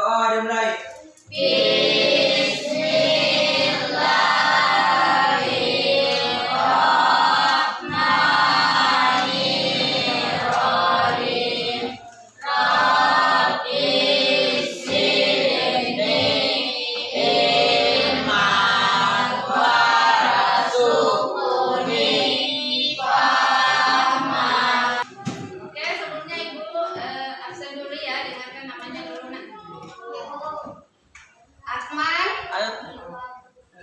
Oh, dimulai.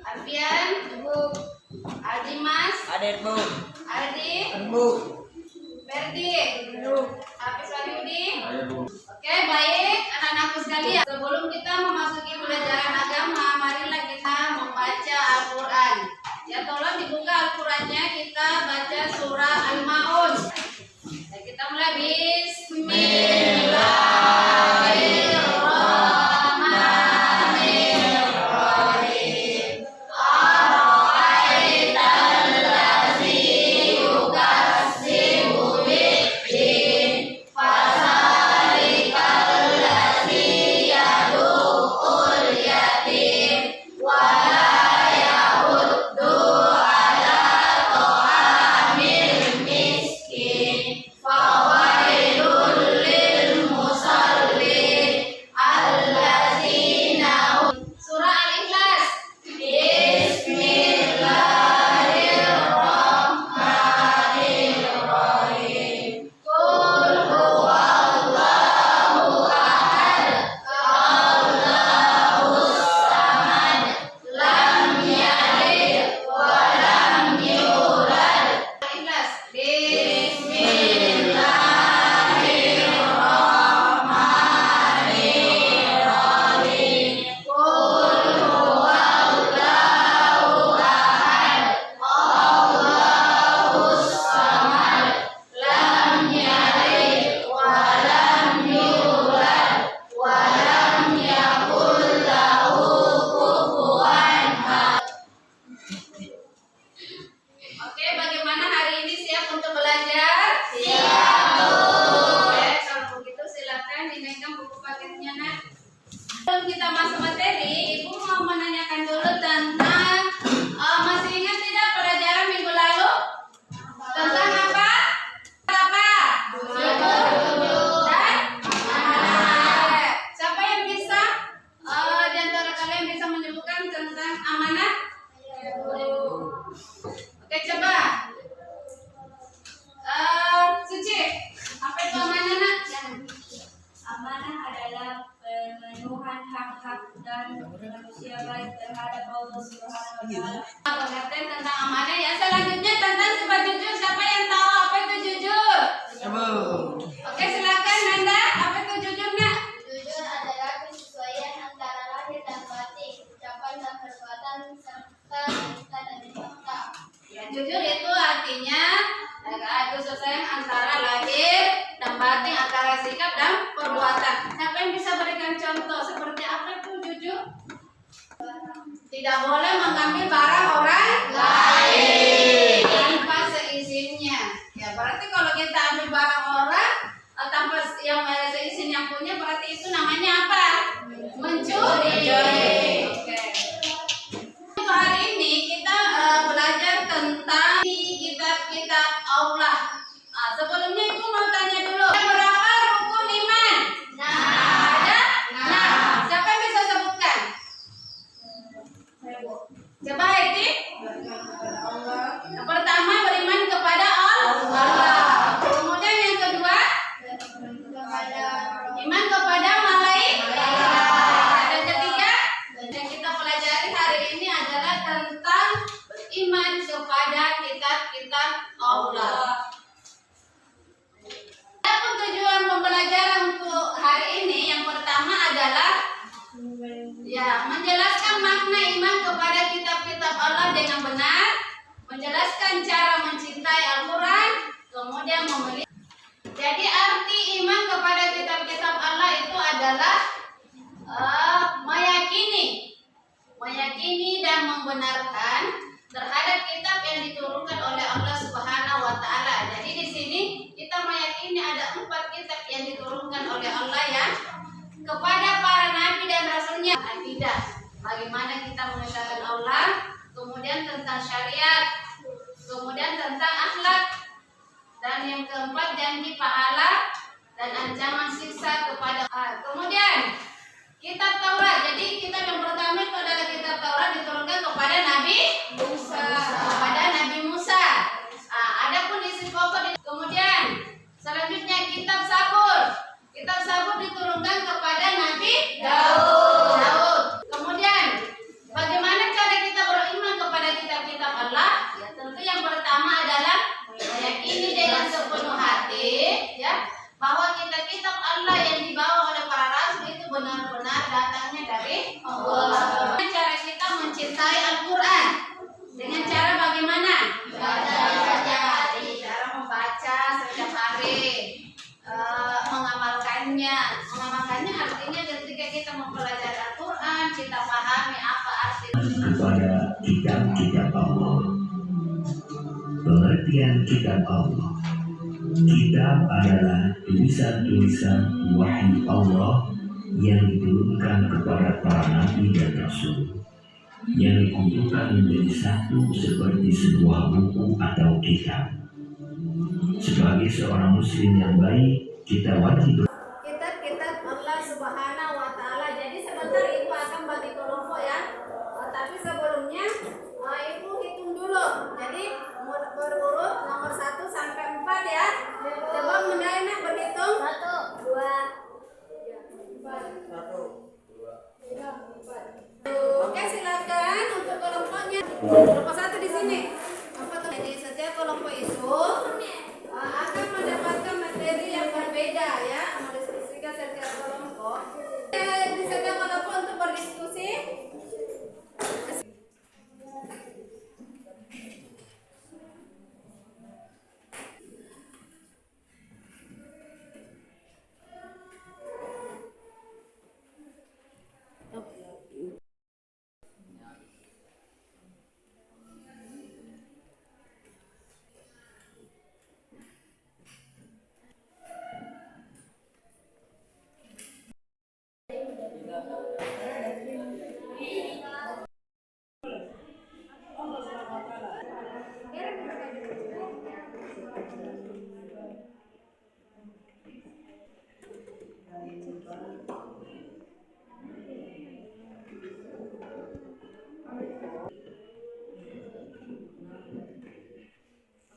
Alfian, Aldimas, Bu. Aldi, Bu. Ferdi, Hafiz Wahyudi. Oke, baik anak-anakku sekalian. Sebelum kita memasuki pelajaran agama, marilah kita membaca Al-Quran. Ya, tolong dibuka Al-Qurannya, kita baca surah Al-Ma'un. Ya, kita mulai. Bismillah. Oke, bagaimana hari ini, siap untuk belajar? Siap, Bu. Oke, kalau begitu silakan dinaikkan buku paketnya, Nak. Sebelum kita masuk materi, Ibu mau menanyakan dulu tentang masih ingat tidak pelajaran minggu lalu? Tentang apa? Apa? Jujur dan amanah. Siapa yang bisa di antara kalian bisa menyebutkan tentang amanah? Oke, coba. Suci, apa itu amanah, Nak? Amanah adalah pemenuhan hak-hak dan manusia baik terhadap Allah Subhanahu wa Ta'ala. Pengertian tentang amanah ya. Selanjutnya tentang sifat jujur. Siapa yang tahu apa itu jujur? Bu. Oke, silakan Nanda. Apa itu jujur, Nak? Jujur adalah kesesuaian antara lahir dan batin, ucapan dan perbuatan serta cerita dan fakta. Ya, jujur itu artinya kesesuaian antara lahir dan batin, antara sikap dan perbuatan. Siapa yang bisa berikan contoh seperti apa itu jujur? Tidak boleh mengambil barang orang lain tanpa seizinnya. Ya, berarti kalau kita ambil barang orang tanpa yang seizin yang punya, berarti itu namanya apa? Mencuri. Oke. Untuk hari ini kita belajar tentang kitab-kitab Allah. Sebelumnya Ibu mau tanya dulu, berapa rukun iman? Ada? Siapa yang bisa sebutkan? Coba Eti. Yang pertama beriman kepada Allah. Kemudian yang kedua, iman kepada malaikat. Dan ketiga, yang kita pelajari hari ini adalah tentang beriman kepada kitab-kitab Allah. Adapun tujuan pembelajaran untuk hari ini yang pertama adalah menjelaskan makna iman kepada kitab-kitab Allah dengan benar, menjelaskan cara mencintai Al-Quran, kemudian memilih. Jadi arti iman kepada kitab-kitab Allah itu adalah meyakini dan membenarkan terhadap kitab yang diturunkan oleh Allah Subhanahu wa Ta'ala. Jadi di sini kita meyakini ada 4 kitab yang diturunkan oleh Allah ya kepada para nabi syariat. Kemudian tentang akhlak. Dan yang keempat janji pahala dan ancaman siksa kepada kemudian kitab Taurat. Jadi kitab yang pertama itu adalah kitab Taurat diturunkan kepada Nabi Musa. Adapun isi pokok kemudian selanjutnya kitab Sabur. Kitab Sabur diturunkan kepada Nabi Daud. Kemudian bagaimana cara kita beriman kepada kitab-kitab Allah? Ya, tentu yang pertama adalah meyakini dengan sepenuh hati ya bahwa kitab-kitab Allah yang dibawa oleh para rasul itu benar-benar datangnya dari Allah. Cara kita mencintai Al-Quran dengan cara bagaimana? Cara membaca setiap hari, mengamalkannya. Mengamalkannya artinya ketika kita mempelajari Al-Quran, kita pahami apa arti kepada kitab-kitab Allah. Pengertian kitab Allah. Kitab adalah tulisan-tulisan wahyu Allah yang diturunkan kepada para nabi dan rasul, yang dikumpulkan menjadi satu seperti sebuah buku atau kitab. Sebagai seorang muslim yang baik, kita wajib kitab-kitab Allah Subhanahu wa Ta'ala. Jadi sebentar Ibu akan bagi kelompok ya. Tapi sebelumnya Ibu hitung dulu. Jadi berurut nomor 1 sampai 4 ya. Coba Mundaina berhitung. 1, 2, 4. Oke, silakan untuk kelompoknya. Kelompok 1 di sini. Jadi setiap kelompok itu akan mendapatkan materi yang berbeda ya, mendiskusikan setiap kelompok. Di setiap kelompok untuk berdiskusi.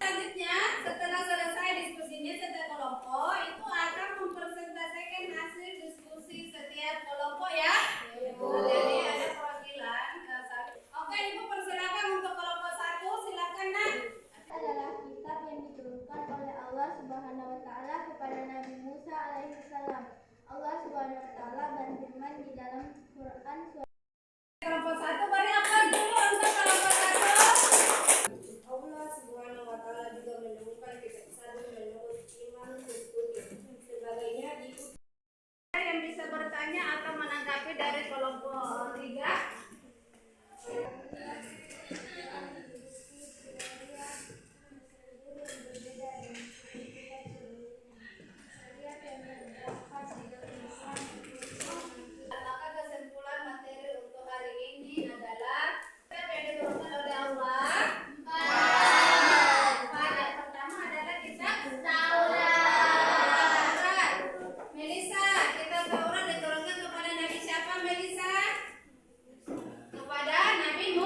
Selanjutnya, setelah selesai diskusinya setiap kelompok itu akan mempresentasikan hasil diskusi setiap kelompok ya. Jadi ada perwakilan. Oke, Ibu persilakan untuk kelompok 1, silakan Nak. Adalah kitab yang diturunkan oleh Allah Subhanahu wa Ta'ala kepada Nabi Musa alaihi salam. Allah Subhanahu wa Ta'ala berfirman di dalam Quran surah Kelompok 1 beri apa dulu untuk kelompok 1? Allah Subhanahu wa Ta'ala juga menemukan kitab Sabur menurut Imam Qurtubi. Sebagainya di Yang bisa bertanya atau menanggapi dari kelompok 3? Maka kesimpulan materi untuk hari ini adalah kitab yang diturunkan oleh Allah. Yang pertama adalah kitab Taurat. Melisa, kitab Taurat diturunkan kepada Nabi siapa Melisa? Kepada Nabi Musa.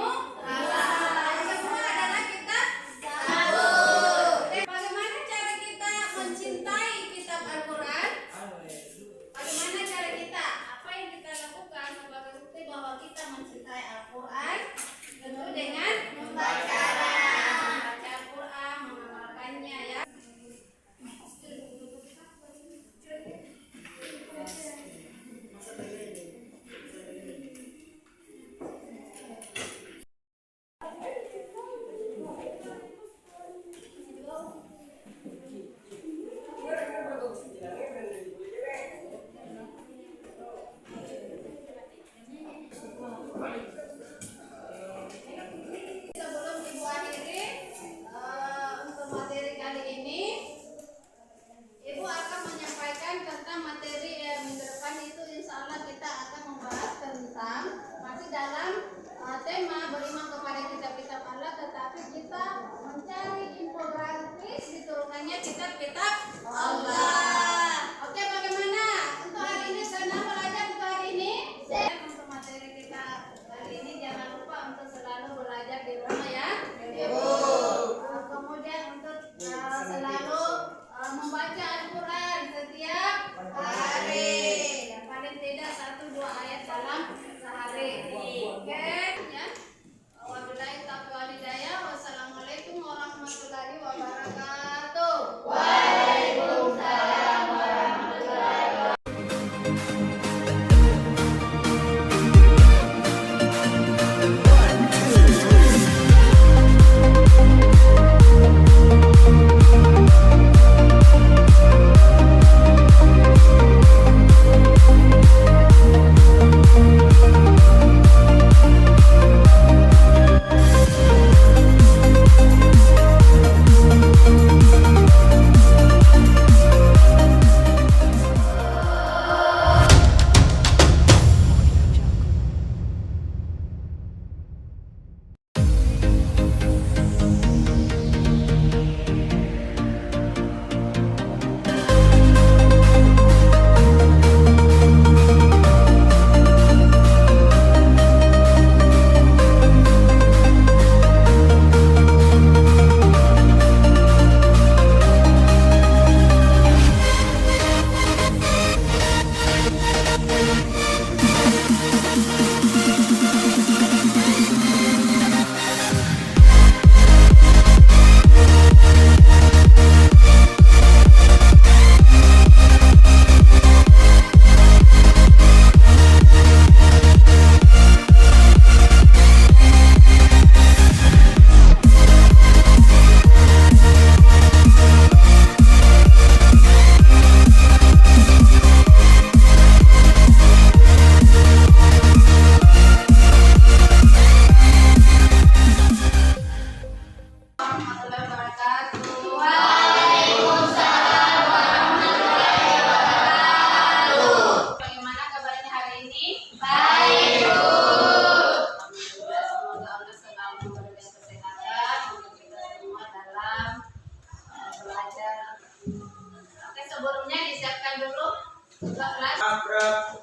Gakrab,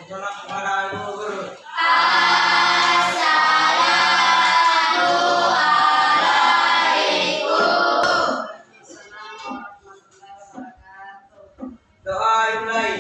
menolak kepada ibu guru. Doa dimulai.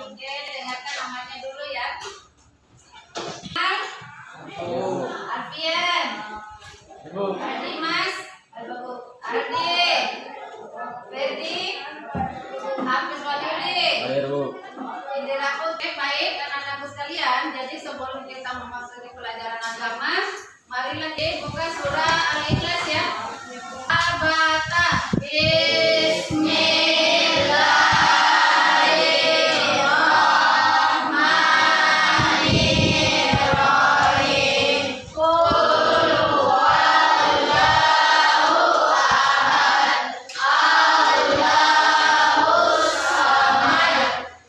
Oke, dengarkan namanya dulu ya. Alfian. Ardi Mas. Ardi. Ferdi. Hafiz Wahyudi. Indira Putri. Baik, anak-anakku sekalian. Jadi sebelum kita memasuki pelajaran agama, marilah buka surah Al-Ikhlas ya. Abata. Bismillahirrahmanirrahim. Qul huwallahu ahad. Allahus samad.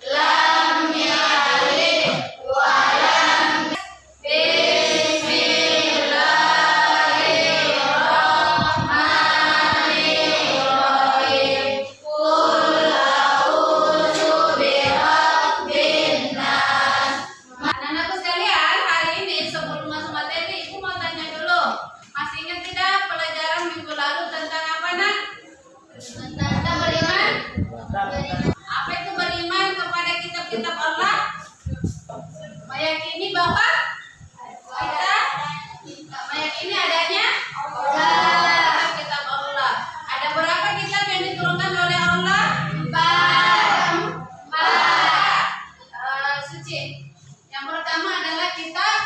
Lam yalid wa lam Bismillahirrahmanirrahim. Qul a'udzu birabbin nas. Anak-anakku sekalian, hari ini sebelum masuk materi, Ibu mau tanya dulu. Masih ingat tidak pelajaran minggu lalu tentang apa, Nak? Tentang beriman. Apa itu beriman kepada kitab-kitab Allah? Meyakini bahwa kita meyakini adanya kitab Allah. Ada berapa kitab yang diturunkan oleh Allah? Empat. Suci. Yang pertama adalah kitab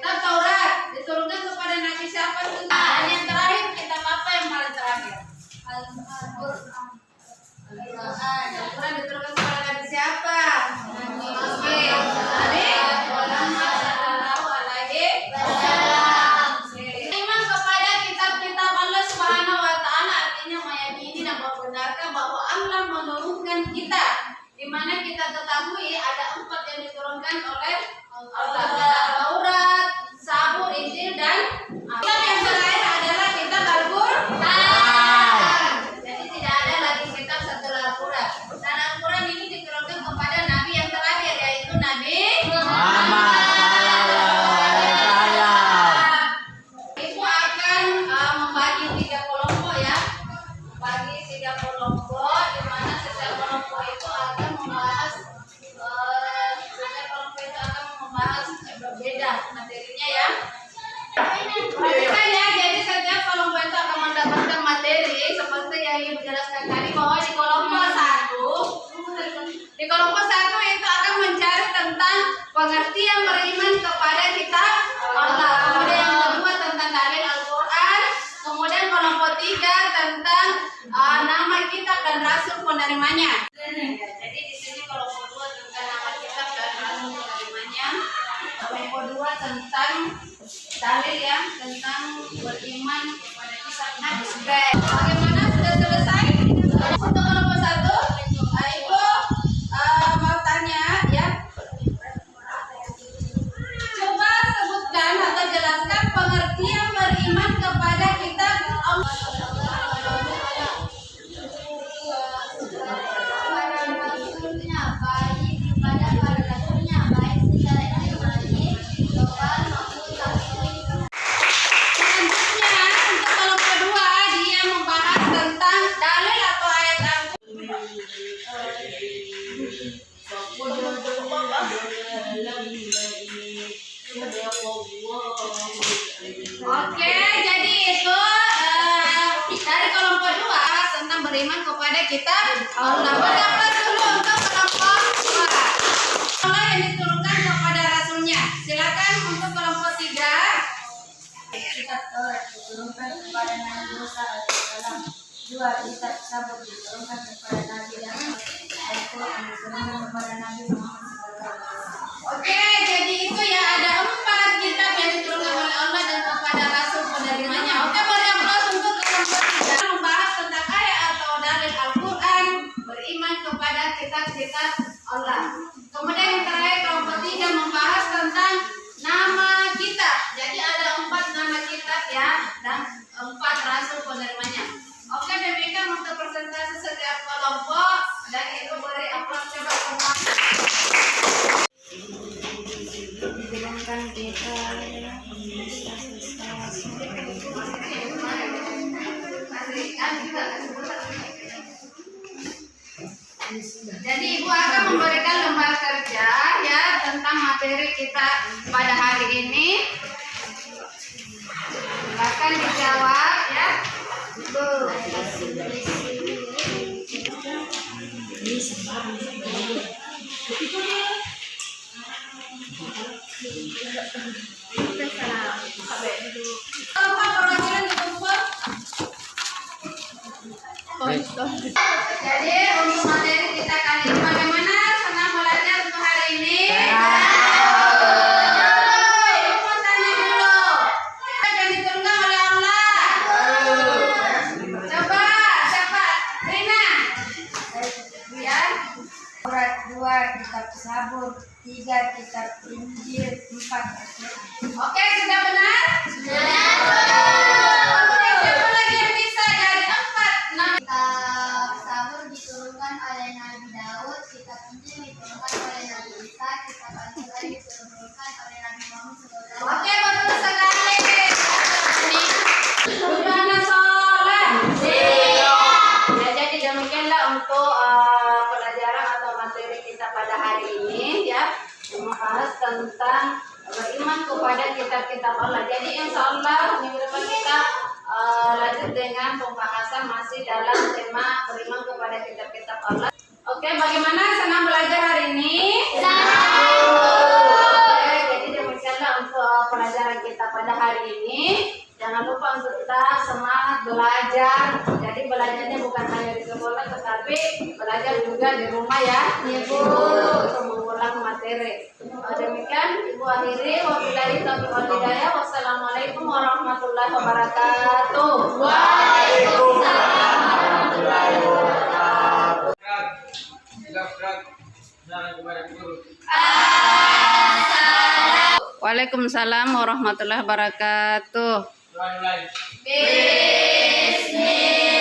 Taurat. Diturunkan kepada Nabi siapa? Dan yang terakhir kitab apa yang paling terakhir? Al-Quran. Al-Quran diturunkan kepada Nabi siapa? Nabi Muhammad sallallahu alaihi wasallam. Iman kepada kitab-kitab Allah Subhanahu wa taala artinya meyakini dan membenarkan bahwa Allah menurunkan kitab, di mana kita ketahui ada 4 yang diturunkan oleh Allah. Kitab Taurat, Zabur, Injil dan kitab yang terakhir adalah kitab Al-Quran. Jadi tidak ada lagi kitab setelah Al-Quran. Dan Al-Quran ini diturunkan kepada Nabi yang terakhir, yaitu Nabi Muhammad. Ibu akan membagi 3 kelompok ya. Bagi 3 kelompok, di mana setiap kelompok itu akan membahas berbeda materinya ya. Perhatikan ya, jadi setiap kelompok itu akan mendapatkan materi seperti yang Ibu jelaskan tadi, bahwa di kelompok 1 itu akan mencari tentang pengertian beriman kepada kitab Allah. Kemudian yang kedua tentang dalil Al-Quran. Kemudian kelompok 3 tentang nama kitab dan rasul penerimanya. Jadi di sini kelompok 2 tentang nama kitab dan rasul penerimanya. Kelompok 2 tentang dalil ya, tentang beriman kepada kitab Nabi. Bagaimana, sudah selesai? Untuk kelompok 1, Ibu mau tanya ya. Coba sebutkan atau jelaskan pengertian beriman kepada kitab Allah. Selanjutnya untuk kelompok 2 dia membahas Allah. Beri aplaus dulu untuk kelompok 2. Allah yang diturunkan kepada Rasulnya. Silakan untuk kelompok 3. Kitab Taurat diturunkan kepada Nabi Musa alaihissalam. 2. Kitab Zabur diturunkan kepada Nabi Daud. Al-Quran diturunkan kepada Nabi Muhammad SAW. Oke, jadi itu ya ada 4 kitab yang diturunkan oleh Allah dan kepada Rasul penerimanya. Oke, beri aplaus untuk kelompok 3. Membahas tentang ayat atau dalil Al-Quran, beriman kepada kitab-kitab Allah. Kemudian yang terakhir kelompok 3 membahas tentang nama kitab. Jadi ada 4 nama kitab ya dan 4 rasul penerimanya. Oke, demikian untuk presentasi setiap kelompok dan itu beri aplaus coba semua. Diturunkan kitab Jadi Ibu akan memberikan lembar kerja ya tentang materi kita pada hari ini. Silakan dijawab ya. Kelompok perwakilan dikumpul. Jadi untuk materi kita kali ini bagaimana? Senang belajar untuk hari ini? Ibu mau tanya dulu. Yang diturunkan oleh Allah. Coba siapa? Rina. Biar. Taurat 2, kitab Zabur 3, kitab Injil 4. Oke, sudah benar? Sudah. Kemudian siapa lagi yang bisa dari 4? Nah, Kitab Zabur diturunkan oleh Nabi Daud, kitab Injil diturunkan oleh Nabi Isa, kitab Al-Quran diturunkan oleh Nabi Muhammad SAW. oke, betul sekali. Gimana soleh? Ya, jadi demikianlah untuk pelajaran atau materi kita pada hari ini ya, membahas tentang beriman kepada kitab-kitab Allah. Jadi insya Allah minggu depan kita lanjut dengan pembahasan masih dalam tema beriman kepada kitab-kitab Allah. Oke, bagaimana senang belajar hari ini? Oke, jadi demikianlah untuk pelajaran kita pada hari ini. Jangan lupa untuk tetap semangat belajar. Jadi belajarnya bukan hanya di sekolah, tetapi belajar juga di rumah ya, Ibu, untuk mengulang materi. Demikian Ibu akhiri. Wabillahi taufiq wal hidayah. Wassalamualaikum warahmatullahi wabarakatuh. Waalaikumsalam warahmatullahi wabarakatuh. Waalaikumsalam warahmatullahi wabarakatuh. Bismillah.